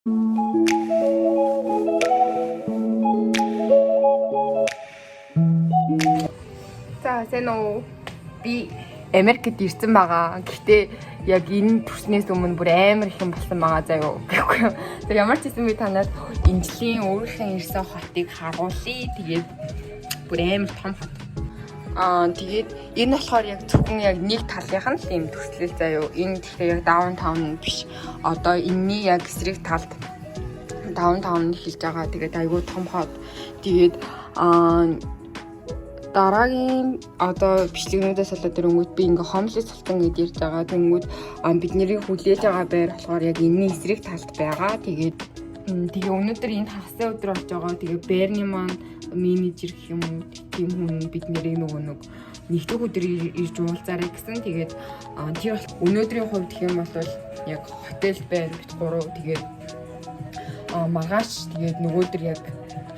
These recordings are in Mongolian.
За сэнөө би Америкт ирсэн байгаа. Гэхдээ яг энэ төрснээс өмнө бүр амар их юм болсон байгаа заяо гэхгүй юу. Тэр ямар ч юм би танад энэ жилийн өөрийнхөө ирсэн хотыг харуулъя. Тэгээд бүр амар том хот. Тэгээд энэ болохоор яг зөвхөн яг нэг талынх нь л юм төрслөл заяо. Энэ тэгэхээр яг даунтаун биш. Одоо энэний яг эсрэг талд даунтаун хэлж байгаа. Тэгээд айгүй том хот. Тэгээд дараагийн одоо бичлэгнүүдээс болоод ирэнгүүт би ингээ хомлес болсон гэдээ ярьж байгаа. Тэнгүүд бид нэрийг хүлээж байгаа байр болохоор яг энэний эсрэг талд байгаа. Тэгээд тэгээ өнөөдөр энэ хагасны өдөр болж байгаа. Тэгээ байрны маань менежер гэх юм уу тийм хүн бид нэрийг нөгөө нэгдүгээр өдөр ирж уулзаарай гэсэн. Тэгээд тэр өнөөдрийн хувьд гэх юм бол яг хотел байр бит 3 тэгээд маргааш тэгээд нөгөөдөр яг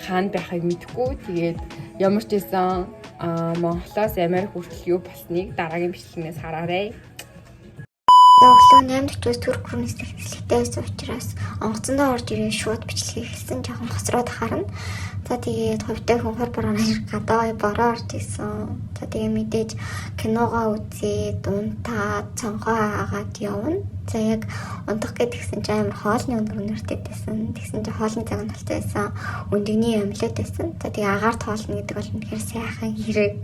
хаана байхыг мэдэхгүй. Тэгээд ямар ч байсан Монголоос Америк хүртэл юу болсныг дараагийн бичлэгнээс хараарай. Өглөө 8:40-с Турк руу нислэгтэй байсан учраас онгоцондоо орж ирээ шууд бичлэг эхэлсэн. Жоохон хоцроод харна. За тэгээд хувьтай хүн хор бороо гадаа бороо орж исэн. За тэгээд мэдээж киногоо үзээд унтаад цонхоо агаад явна. За яг унтах гэдгсэн чинь амар хоолны өнөртэй байсан. Тэгсэн чинь хоолны цаг нь болцсон байсан. Өндөгний амьлаад байсан. За тэгээд агаар тоолно гэдэг бол үнэхээр сайхан хэрэг.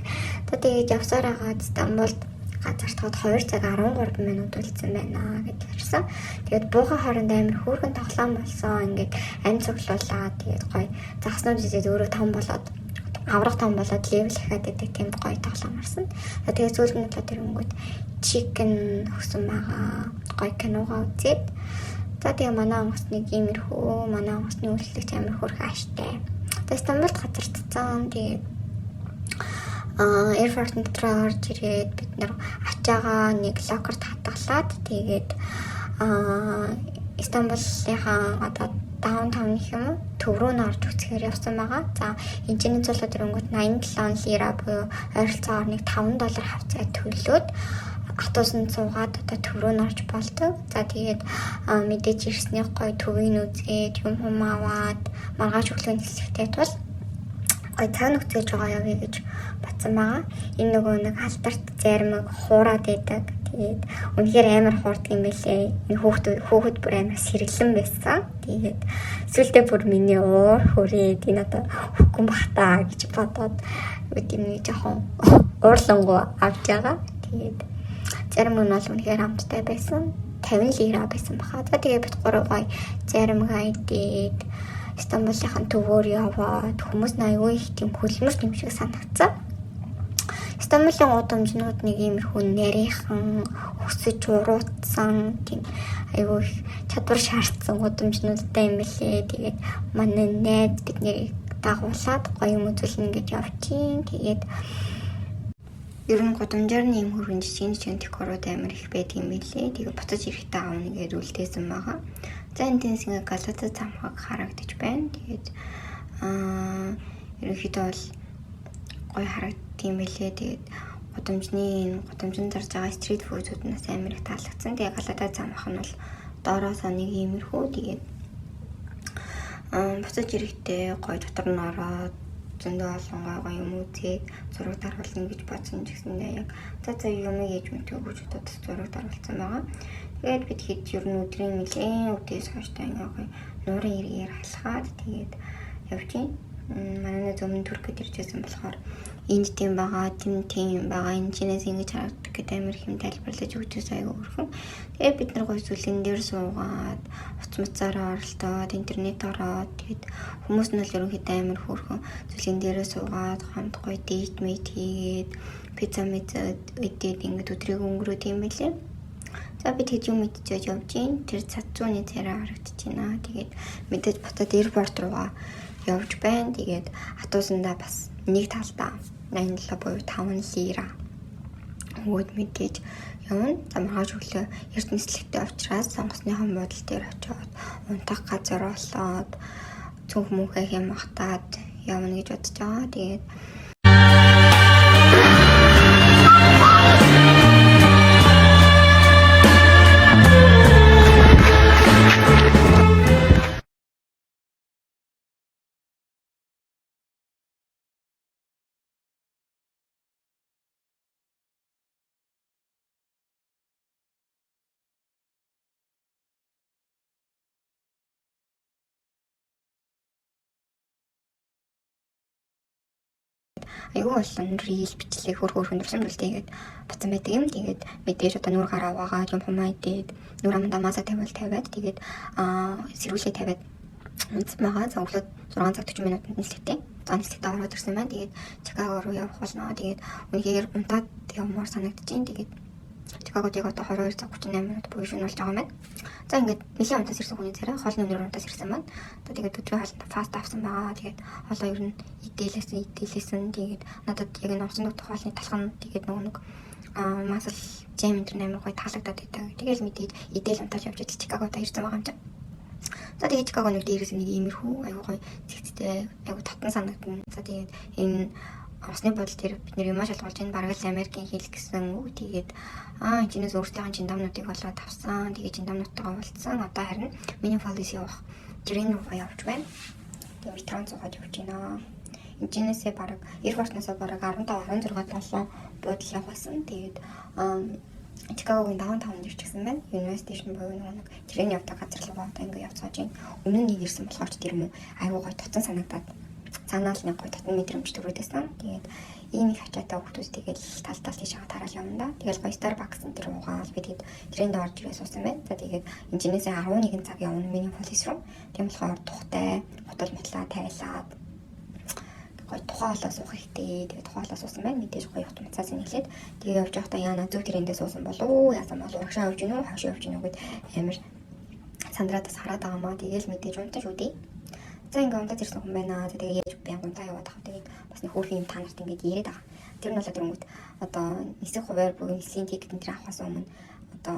За тэгээд явсаар агаад Стамбулд газартаад 2 цаг 13 минут үлдсэн байна гэж ярьсан. Тэгээд буухай хооронд амар хөөрхөн тоглоом болсон. Ингээд ань цуглуулаад тэгээд гоё загснууд идээд өөрөө том болоод аврах том болоод левел дахиад идэг тийм гоё тоглоом харсан. Тэгээд сүүлд нь болоод ирэнгүүт chicken хөсөн байгаа. Гоё киногоо үзээд за тэгээд манай онгоцныг иймэрхүү манай онгоцны үйлчлэгч амар хөөрхөн аштай. Тэгээд Стамбулд газардсан. Тэгээд airport дотроо орж ирээд бид нар ачаагаа нэг локерт хадгалаад тэгээд Стамбулынхаа одоо даунтаун гэх юм уу төв рүү н орж үцхээр явсан байгаа. За энэний цолоод ирэнгүүт 87 лира буюу ойролцоогоор нэг $5 хавцаа төлөөд автобусанд суугаад одоо төв рүү н орж болдог. За тэгээд мэдээж ирснээр гоё төвийг үзээд юм аваад маргааш өглөө нислэгтэй тул цаг нөхцөж байгаа явъя гэж батсан байгаа. Энэ нөгөө нэг алдарт зарим хуураад байдаг. Тэгээд үнэхээр амар хуурдаг юм байлээ. Энэ хүүхэд бүр амар сэргэлэн байсан. Тэгээд сүултээ бүр миний уур хүрээд энэ одоо хөхөн бахтаа гэж бодоод үдимний жоохон уурлангуу авч байгаа. Тэгээд зарим нь бол үнэхээр амттай байсан. 50 лира байсан баха. Тэгээд бит 3 гоё заримгаа идээд Стамбулынхан төвөөр яваад хүмүүс аягүй их тийм хөлмөрт юм шиг санагдсан. Стамбулын гудамжнууд нэг иймэрхүү нарийнхан өсөж уруутсан тийм аягүй их чадвар шаардсан гудамжнуудтай юм билээ. Тэгээд манай найз бид нэрийг дагуулад гоё юм үзүүлнэ гэж явчихин. Тэгээд ер нь гудамжаар нь юм хөргөн жижиг декорууд амар их байт юм билээ. Тэгээд буцаж ирэхдээ аавна гэж үлдээсэн байгаа. За энэ тэнцэнэ галата замхаг харагдаж байна. Тэгээд ерөнхийдөө бол гоё харагддаг юм билээ. Тэгээд гудамжинд зарж байгаа стрит фудууд нас амар их таалагдсан. Тэгээд галата замх нь бол доороосоо нэг иймэрхүү. Тэгээд буцаж ирэхдээ гоё дотор нь ороод зөндөө олон гоё юм үзээд зураг даруулна гэж бодсон ч гэсэндээ яг за юм ээж мэтгүй гэж бодоод зураг даруулсан байгаа. Тэгээд бид хэд ер нь өдрийн нэлээд үдээс хойш тань гоё нуурын иргээр халахад тэгээд явж гин. Манай зөвмөн Туркид иржсэн болохоор энд тийм байгаа, тийм байгаа, энэ чинээс ингэж харагддаг гэдэг амар хэм тайлбарлаж өгчөөс аяга өрхөн. Тэгээд бид нар гоё сүлэн дээр суугаад уц мцаараа оролдоод интернет ороод тэгээд хүмүүс нь л ерөнхийдөө амар хөөрхөн сүлэн дээрээ суугаад хамт гоё дейт мэйт хийгээд пицца идээд ингэж өдрийг өнгөрөөд юм билээ. За бид хэд юм идчихэж явж гин. Тэр цацууны царай харагдаж байна. Тэгээд мэдээж ботод airport руугаа явж байна. Тэгээд автобусандаа бас нэг талдаа 87 буюу 5 лира өгөөд мэдээж явна. За маргааш өглөө эрдэнэслэгтэй учраас сонгосны хон бодол дээр очиод унтах газар олоод цүнх мөнхөө хэм махтаад явна гэж бодож байгаа. Тэгээд Айгүй болон рил бичлэг хөрхөн дурсамжлал тэгээд бацсан байдаг юм. Тэгээд мэдээж одоо нүр гараа угаагаад юм хумаа идээд нүр аманда масаа тавиад тэгээд сэрүүлээ тавиад унтсан байгаа. За өглөө 6 цаг 40 минутанд нэлээдтэй. Нэлээдтэй ороод ирсэн байна. Тэгээд Чикаго руу явах болно. Тэгээд үнэхээр унтаад явмаар санагдаж байна. Тэгээд Чикагод яг одоо 22 цаг 38 минут буюу шөнө болж байгаа юм байна. За ингээд нэлийн унтаас ирсэн хүний царай хоолны өнөр унтаас ирсэн байна. Тэгээд өдрийн хоолнд фаст авсан байгаа. Тэгээд хоолоо ер нь идээлсэн. Тэгээд надад яг энэ усан дутх хоолны талхан тэгээд нэг масал жем энэ амар гоё таалагдаад байдаг. Тэгээд мэдээд идээл унтаж явж идэл Чикагод ирсэн байгаа юм чинь. За тэгээд Чикаго нэг дээрээс нэг иймэрхүү аюу гоё зэгцтэй аюу татан санагдана. За тэгээд энэ усны бодол дээр бид нэр юм шалгуулж энэ бараг л Америкийн хэл гэсэн үг. Тэгээд энэс өөртөө жиндамнуудыг болоод авсан. Тэгээд жиндамнуудтайгаа уулзсан. Одоо харин Миннеаполис явах гэрэн рүү явж байна. Тэгээд метрон цугаад явж байна. Энэсээ бараг эх бартнасаа бараг 15 16 7 буудал явуулсан. Тэгээд Чикагогийн даунтаунд ирчихсэн байна. University Station буюу нэг гэрэн явдаг газар руу одоо ингэ явцгааж байна. Өмнө нь ирсэн болохоор ч тэр юм уу аюу гой тутан санагдаад цаанаал нэг гой татны мэдрэмж төрөөдсэн. Тэгээд ийм их ачаатай хүмүүс тэгэл тал тийш тараал явна да. Тэгэл гой Starbucks энэ төр угаал би тэгээд гэрээнд орж ирээ суусан байна. За тэгээд энэчнээсээ 11 цаг явна Minneapolis руу. Тийм болохоор тухтай хотол мотлаа тайлаад гой тухаалаа суух хэрэгтэй. Тэгээд тухаалаа суусан байна. Мэдээж гой хот мцаас нэглээд тэгээд явж байхдаа яана зөв тэрэндээ суусан болов яасан болов урагшаа явж гинөө хашаа явж гинөө гэд амар сандраатаас хараад байгаа маа. Тэгээд мэдээж унтаж үдээ. За ингээ унтаж ирсэн хүн байна. Тэгээд яаж би унтаа яваад байгаа. Тэгээд бас нэг хөөрхөн юм та нарт ингээд яриад байгаа. Тэр нь бол дөрөнгөд одоо нисэх хуваар буюу нислийн тикет энэ авахаас өмнө одоо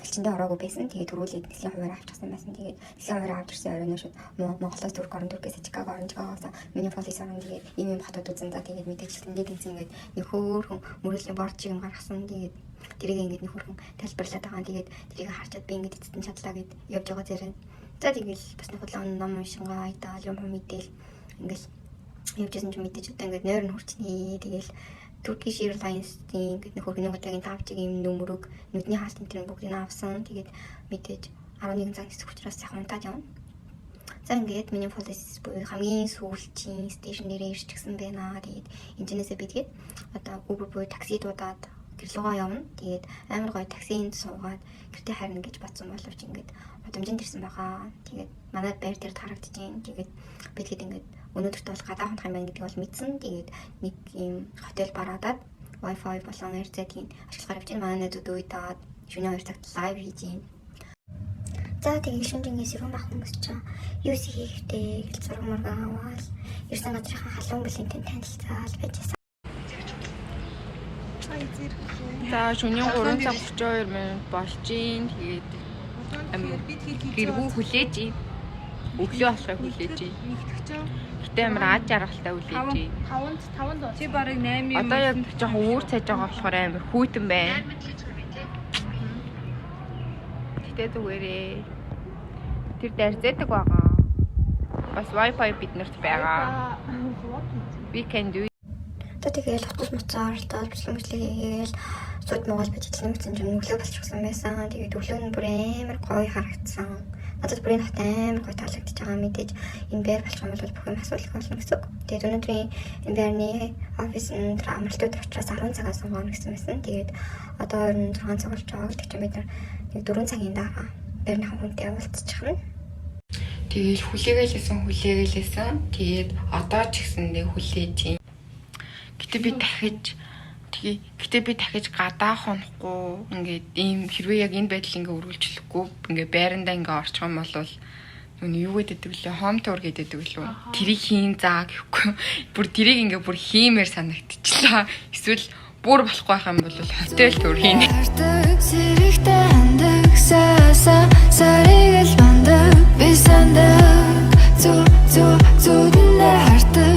элчиндээ ороогүй байсан. Тэгээд төрүүлээд нислийн хуваар авчихсан байсан. Тэгээд нислийн хуваар авч ирсэн оройно шууд Монголоос Турк орон Туркээс Чикаго орон Чикагоос Миннеаполис орон тэгээд ийм хотод үзэн за тэгээд мэдээчлэндээ тэнцэн ингээд нэг хөөрхөн мөрөлийн борд шиг юм гаргасан. Тэгээд тэрийг ингээд нэг хөөрхөн тайлбарлаад байгаа. Тэгээд тэрийг харчаад би ингээд эцэстэн чадлаа гэд явж байгаа зэрэг. За тэгэл бас нэг худлаа ном уншингаа айдаал юм мэдээл ингээд явжсэн ч мэдээж одоо ингээд нойр нь хүрчний. Тэгэл Turkish Airlines-ийн ингээд нэг хөргөний удаагийн 5 чиг юм нөмрөг нүдний хаалтын тэр бүгдийг авсан. Тэгээд мэдээж 11 цаг нисэх учраас сайхан унтаад явна. За ингээд Minneapolis буюу хамгийн сүүлчийн стейшн нэрээ ирчихсэн байна. Тэгээд энэчнээсээ бидгээд одоо Uber буюу такси дуудаад гэрлүүгээ явна. Тэгээд амар гоё таксинд суугаад гэртээ харна гэж бодсон боловч ингээд удамжинд ирсэн байгаа. Тэгээд манай байр дээр харагдаж байна. Тэгээд бидгээд ингээд өнөөдөрт бол гадаа хонох юм байна гэдгийг бол мэдсэн. Тэгээд нэг юм хотел бараадаад Wi-Fi болон RZ-ийн ашиглахаар явж байна. Манай найзууд үйдээд шөнийн 2 цагт лайв хийж байна. За тэгээд шинжэнгээс ирүүн бах хүмүүс ч юу хийхдээ гэл зураг мураг аваад ирсэн газрынхаа халуун бүлэнтэй танилцаал байж байсан. За шөнийн 3 цаг 32 минут болж байна. Тэгээд гэргүү хүлээж байна. Өглөө болохыг хүлээж байна. Гэтэ амар аж аргалтай хүлээж байна. 5-нд доо. Чи барыг 8 юм. Одоо яг жоохон өөр цайж байгаа болохоор амар хүйтэн байна. Гэтэ зүгээрээ тэр дарзэдэг байгаа. Бас Wi-Fi биднэрт байгаа. We can do. Тэгэл хотод моцоор оролдоод бүслэмжлэгээл сууд Монгол бичсэн юмсан юм өглөө болчихсон байсан. Тэгээд өглөө нь бүр амар гоё харагдсан. Надад бүрийн хот амар гоё таалагдчихж байгаа. Мэдээж энэ байр болох юм бол бүх юм асуудал болно гэсэн үг. Тэгээд өнөөдрийн энэ байрны офис нь амралтууд учраас 10 цагаас суугана гэсэн байсан. Тэгээд одоо 26 цаг болж байгаа. Тэгэхээр бид нэг 4 цагийн дараа байрныхан хүнтэй уулзчих нь. Тэгээд хүлээгэлээсэн. Тэгээд одоо ч гэсэндээ хүлээж юм. Гэтэ би дахиж гадаа хонохгүй ингээд ийм хэрвээ яг энэ байдал ингээ үргэлжлэхгүй ингээ байрандаа ингээ орчих юм бол юу гэдэг вүлээ home tour гэдэг вүлээ тэрийг хийн заа гэхгүй бүр тэрийг ингээ бүр хиймээр санагдчихлаа эсвэл бүр болохгүй байх юм бол хотел тур хийнэ. Зэрэгтэй хандаг сарыг л бандаг би сандаг зү